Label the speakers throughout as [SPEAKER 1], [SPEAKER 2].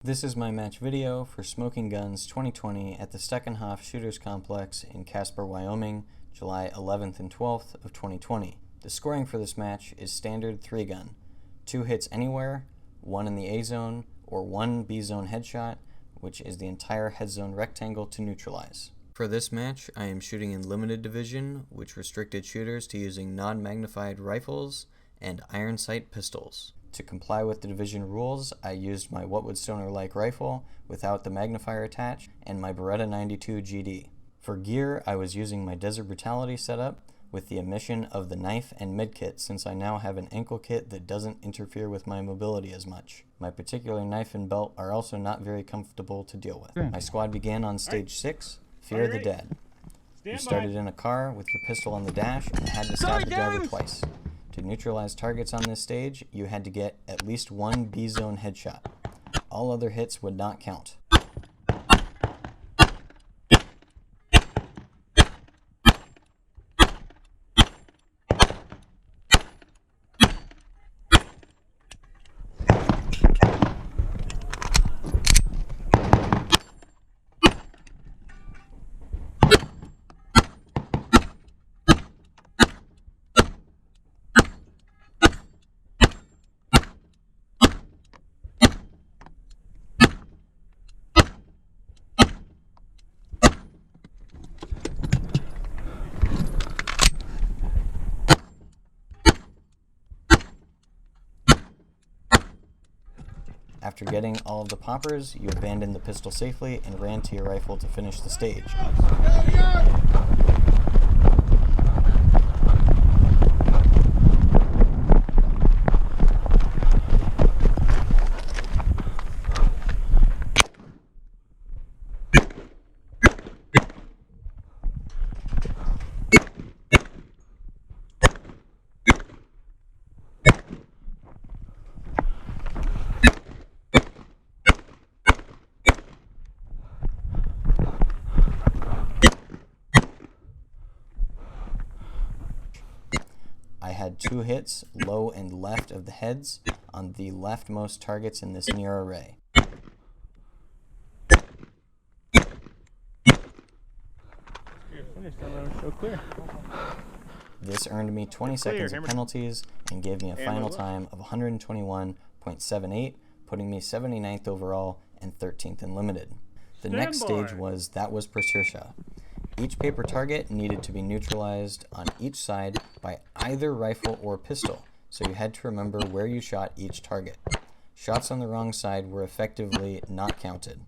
[SPEAKER 1] This is my match video for Smoking Guns 2020 at the Steckenhoff Shooters Complex in Casper, Wyoming, July 11th and 12th of 2020. The scoring for this match is standard 3-gun. 2 hits anywhere, 1 in the A zone, or 1 B zone headshot, which is the entire head zone rectangle to neutralize. For this match, I am shooting in limited division, which restricted shooters to using non-magnified rifles and iron sight pistols. To comply with the division rules, I used my What Would Stoner Like rifle without the magnifier attached and my Beretta 92 GD. For gear, I was using my Desert Brutality setup with the omission of the knife and med kit, since I now have an ankle kit that doesn't interfere with my mobility as much. My particular knife and belt are also not very comfortable to deal with. My squad began on stage 6, Fear of the Dead. You started in a car with your pistol on the dash and had to stab the driver twice. To neutralize targets on this stage, you had to get at least 1 B zone headshot. All other hits would not count. After getting all of the poppers, you abandoned the pistol safely and ran to your rifle to finish the stage. I had 2 hits, low and left of the heads, on the leftmost targets in this near array. This earned me 20 seconds of penalties and gave me a final time of 121.78, putting me 79th overall and 13th in limited. The next stage was That Was Patricia. Each paper target needed to be neutralized on each side by either rifle or pistol, so you had to remember where you shot each target. Shots on the wrong side were effectively not counted.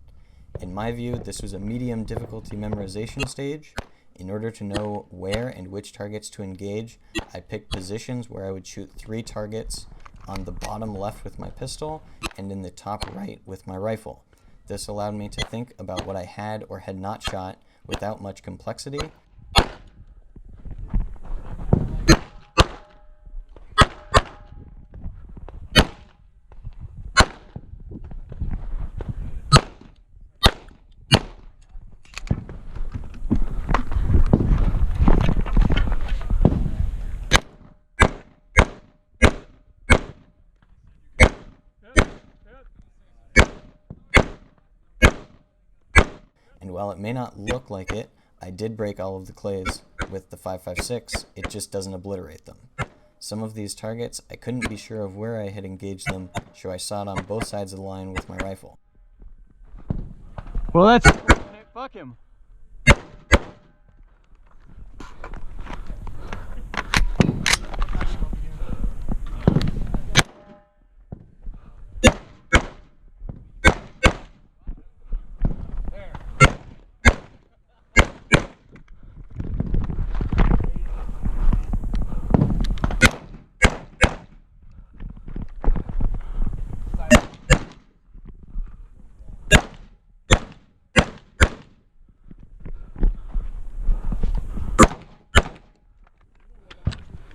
[SPEAKER 1] In my view, this was a medium difficulty memorization stage. In order to know where and which targets to engage, I picked positions where I would shoot 3 targets on the bottom left with my pistol and in the top right with my rifle. This allowed me to think about what I had or had not shot without much complexity. And while it may not look like it, I did break all of the clays with the 5.56, it just doesn't obliterate them. Some of these targets, I couldn't be sure of where I had engaged them, so I shot on both sides of the line with my rifle.
[SPEAKER 2] Well, that's... Hey, fuck him.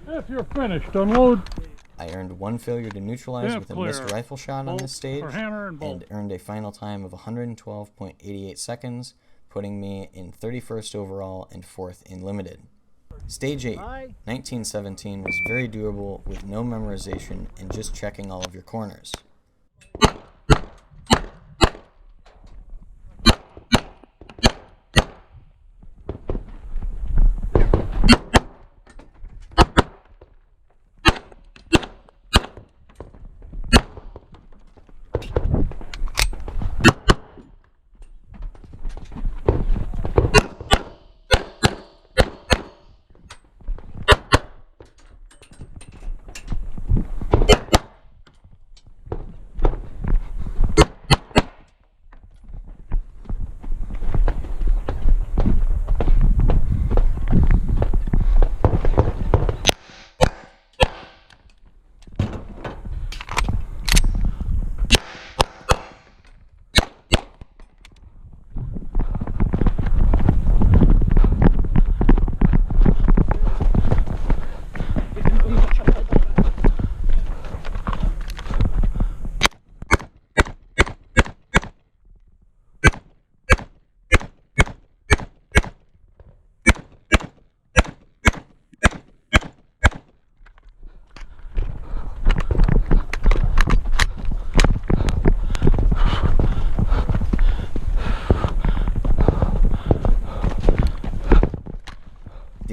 [SPEAKER 3] If you're finished, unload.
[SPEAKER 1] I earned 1 failure to neutralize with a missed rifle shot on this stage, and earned a final time of 112.88 seconds, putting me in 31st overall and 4th in limited. Stage 8, 1917, was very doable with no memorization and just checking all of your corners.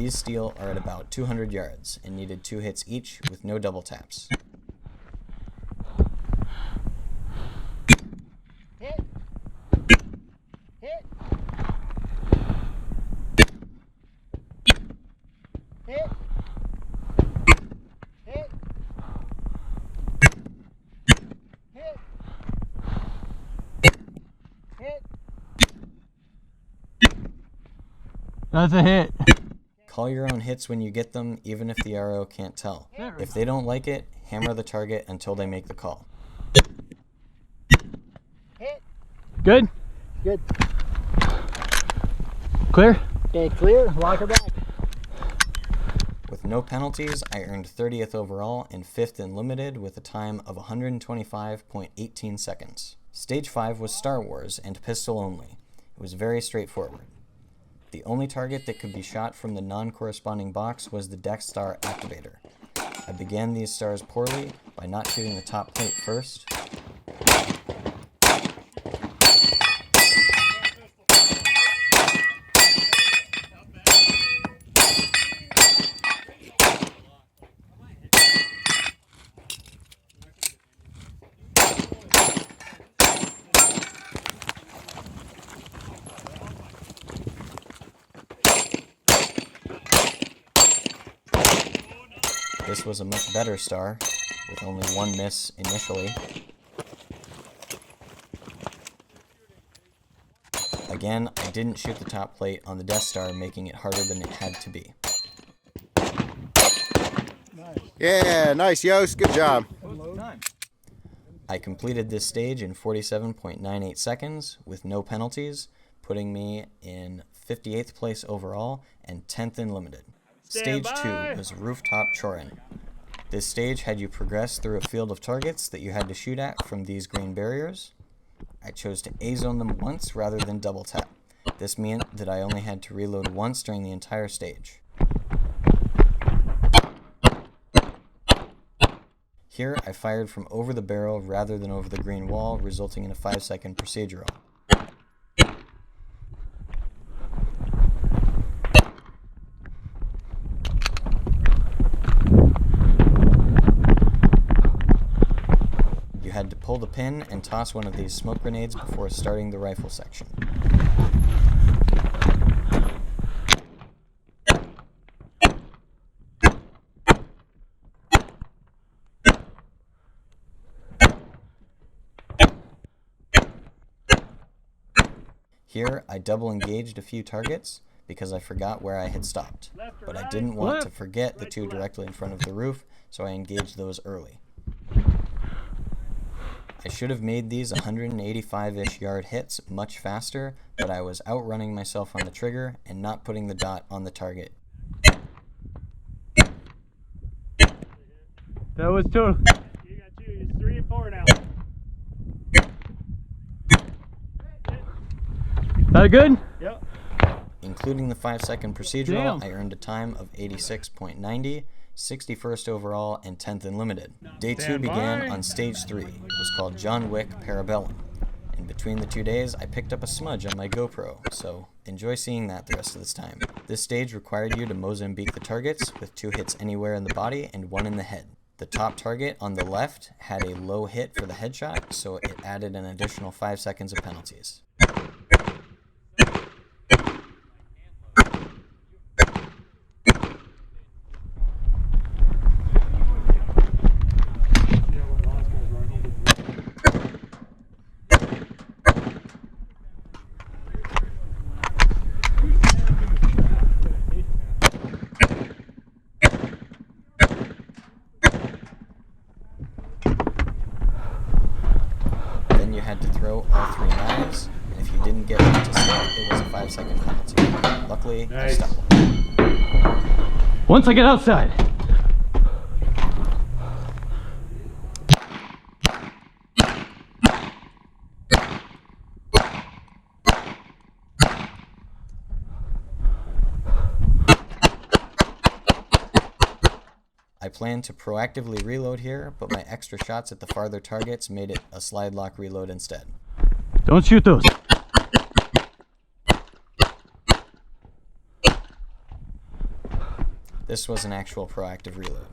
[SPEAKER 1] These steel are at about 200 yards and needed 2 hits each with no double taps.
[SPEAKER 2] Hit. Hit. Hit. Hit. Hit. Hit.
[SPEAKER 4] That's a hit.
[SPEAKER 1] Call your own hits when you get them, even if the RO can't tell. If they don't like it, hammer the target until they make the call.
[SPEAKER 2] Hit.
[SPEAKER 4] Good?
[SPEAKER 2] Good.
[SPEAKER 4] Clear?
[SPEAKER 2] Okay, clear. Lock her back.
[SPEAKER 1] With no penalties, I earned 30th overall and 5th in limited with a time of 125.18 seconds. Stage 5 was Star Wars and pistol only. It was very straightforward. The only target that could be shot from the non-corresponding box was the Death Star activator. I began these stars poorly by not shooting the top plate first. This was a much better star, with only 1 miss initially. Again, I didn't shoot the top plate on the Death Star, making it harder than it had to be.
[SPEAKER 5] Yeah, nice, Yost. Good job.
[SPEAKER 1] I completed this stage in 47.98 seconds with no penalties, putting me in 58th place overall and 10th in limited. Stage 2 was Rooftop Chorin. This stage had you progress through a field of targets that you had to shoot at from these green barriers. I chose to A-zone them once rather than double tap. This meant that I only had to reload once during the entire stage. Here, I fired from over the barrel rather than over the green wall, resulting in a 5-second procedural. You had to pull the pin and toss one of these smoke grenades before starting the rifle section. Here, I double engaged a few targets because I forgot where I had stopped, but I didn't want to forget the 2 directly in front of the roof, so I engaged those early. I should have made these 185-ish yard hits much faster, but I was outrunning myself on the trigger and not putting the dot on the target.
[SPEAKER 4] That was 2.
[SPEAKER 3] You got 2. It's 3 and 4 now.
[SPEAKER 4] That good?
[SPEAKER 3] Yep.
[SPEAKER 1] Including the 5-second procedural,
[SPEAKER 4] Damn.
[SPEAKER 1] I earned a time of 86.90, 61st overall, and 10th in limited. Day 2 began on Stage 3. It was called John Wick Parabellum. And between the 2 days, I picked up a smudge on my GoPro, so enjoy seeing that the rest of this time. This stage required you to Mozambique the targets with 2 hits anywhere in the body and 1 in the head. The top target on the left had a low hit for the headshot, so it added an additional 5 seconds of penalties. Then you had to throw all 3 knives, and if you didn't get one to stick, it was a 5-second penalty. Luckily, I
[SPEAKER 3] Nice.
[SPEAKER 1] stumbled.
[SPEAKER 4] Once I get outside.
[SPEAKER 1] I planned to proactively reload here, but my extra shots at the farther targets made it a slide lock reload instead.
[SPEAKER 4] Don't shoot those.
[SPEAKER 1] This was an actual proactive reload.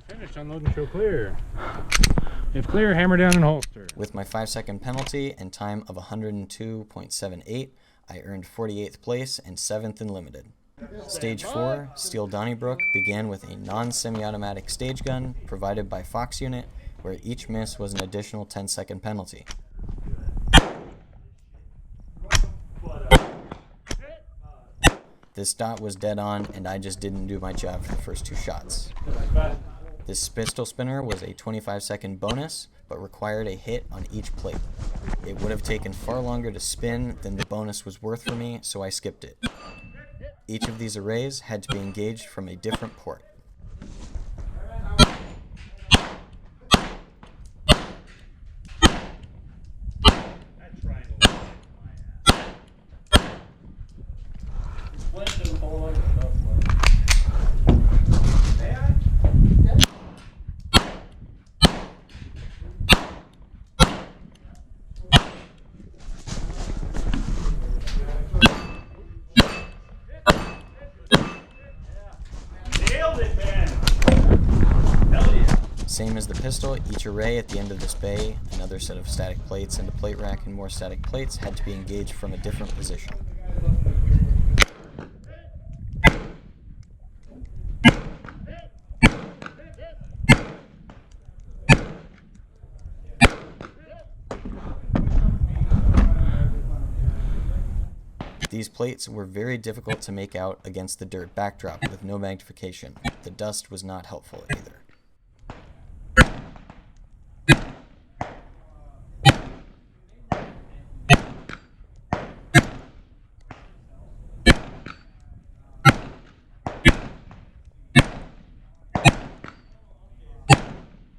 [SPEAKER 3] Finished, unload and show clear. If clear, hammer down and holster.
[SPEAKER 1] With my 5-second penalty and time of 102.78, I earned 48th place and 7th in limited. Stage 4, Steel Donnybrook, began with a non-semi-automatic stage gun provided by Fox Unit, where each miss was an additional 10-second penalty. This dot was dead on, and I just didn't do my job for the first 2 shots. This pistol spinner was a 25-second bonus, but required a hit on each plate. It would have taken far longer to spin than the bonus was worth for me, so I skipped it. Each of these arrays had to be engaged from a different port. Same as the pistol, each array at the end of this bay, another set of static plates and a plate rack and more static plates had to be engaged from a different position. These plates were very difficult to make out against the dirt backdrop with no magnification. The dust was not helpful either.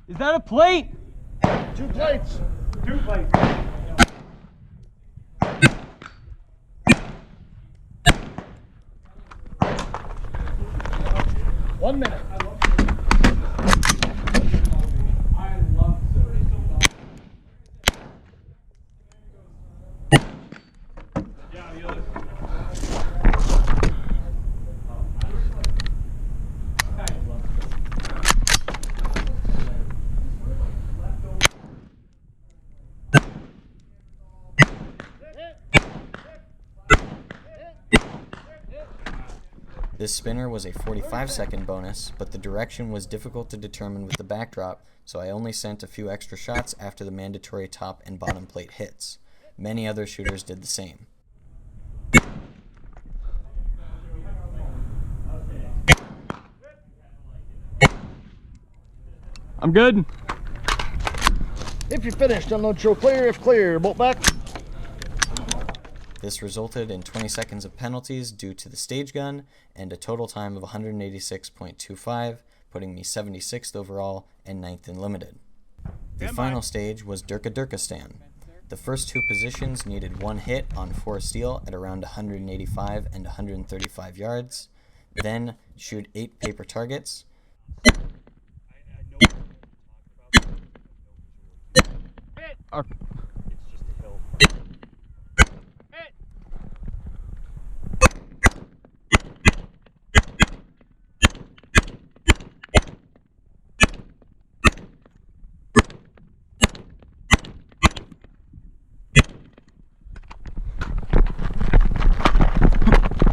[SPEAKER 4] Is that a plate?
[SPEAKER 2] 2 plates.
[SPEAKER 3] 2 plates.
[SPEAKER 2] One minute.
[SPEAKER 1] This spinner was a 45-second bonus, but the direction was difficult to determine with the backdrop, so I only sent a few extra shots after the mandatory top and bottom plate hits. Many other shooters did the same.
[SPEAKER 4] I'm good.
[SPEAKER 2] If you're finished, unload, show clear. If clear, bolt back.
[SPEAKER 1] This resulted in 20 seconds of penalties due to the stage gun and a total time of 186.25, putting me 76th overall and 9th in limited. The final stage was Durkistan. The first 2 positions needed 1 hit on 4 steel at around 185 and 135 yards, then shoot 8 paper targets.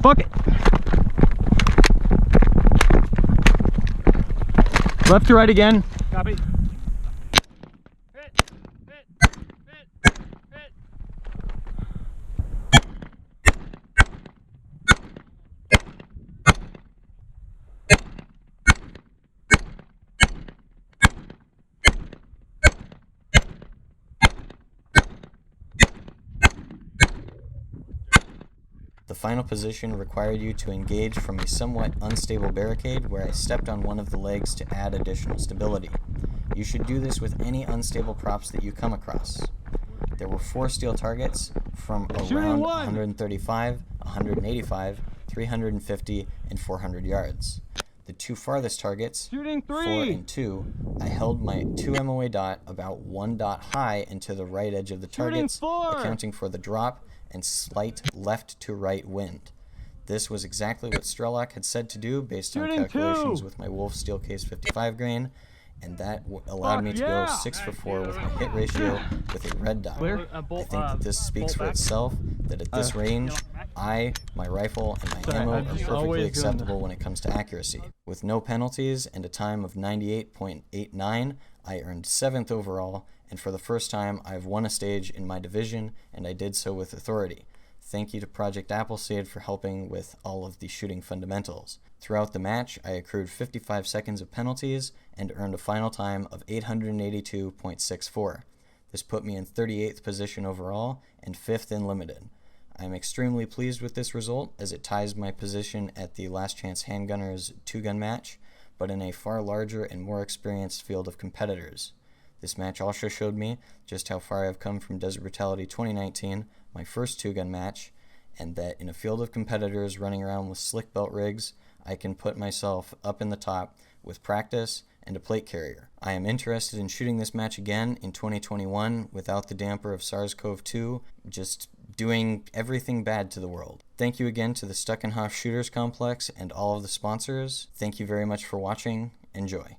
[SPEAKER 4] Fuck it. Left to right again.
[SPEAKER 3] Copy.
[SPEAKER 1] The final position required you to engage from a somewhat unstable barricade where I stepped on one of the legs to add additional stability. You should do this with any unstable props that you come across. There were 4 steel targets from around 135, 185, 350, and 400 yards. The two farthest targets,
[SPEAKER 4] Shooting
[SPEAKER 1] 4
[SPEAKER 4] 3.
[SPEAKER 1] and 2, I held my 2 MOA dot about 1 dot high and to the right edge of the
[SPEAKER 4] Shooting
[SPEAKER 1] targets,
[SPEAKER 4] 4.
[SPEAKER 1] accounting for the drop and slight left to right wind. This was exactly what Strelak had said to do based on
[SPEAKER 4] Shooting
[SPEAKER 1] calculations
[SPEAKER 4] 2.
[SPEAKER 1] with my Wolf Steelcase 55 grain, and that allowed me to go 6 for 4 with my hit ratio with a red dot.
[SPEAKER 4] Clear.
[SPEAKER 1] I think that this speaks for itself, that at this range, my rifle, and my
[SPEAKER 4] Sorry,
[SPEAKER 1] ammo
[SPEAKER 4] I'm
[SPEAKER 1] are
[SPEAKER 4] just
[SPEAKER 1] perfectly
[SPEAKER 4] always doing
[SPEAKER 1] acceptable when it comes to accuracy. With no penalties and a time of 98.89, I earned 7th overall, and for the first time, I've won a stage in my division, and I did so with authority. Thank you to Project Appleseed for helping with all of the shooting fundamentals. Throughout the match, I accrued 55 seconds of penalties and earned a final time of 882.64. This put me in 38th position overall and 5th in limited. I am extremely pleased with this result as it ties my position at the Last Chance Handgunners 2-gun match, but in a far larger and more experienced field of competitors. This match also showed me just how far I've come from Desert Brutality 2019, my first 2-gun match, and that in a field of competitors running around with slick belt rigs, I can put myself up in the top with practice and a plate carrier. I am interested in shooting this match again in 2021 without the damper of SARS-CoV-2, just doing everything bad to the world. Thank you again to the Stuckenhof Shooters Complex and all of the sponsors. Thank you very much for watching. Enjoy.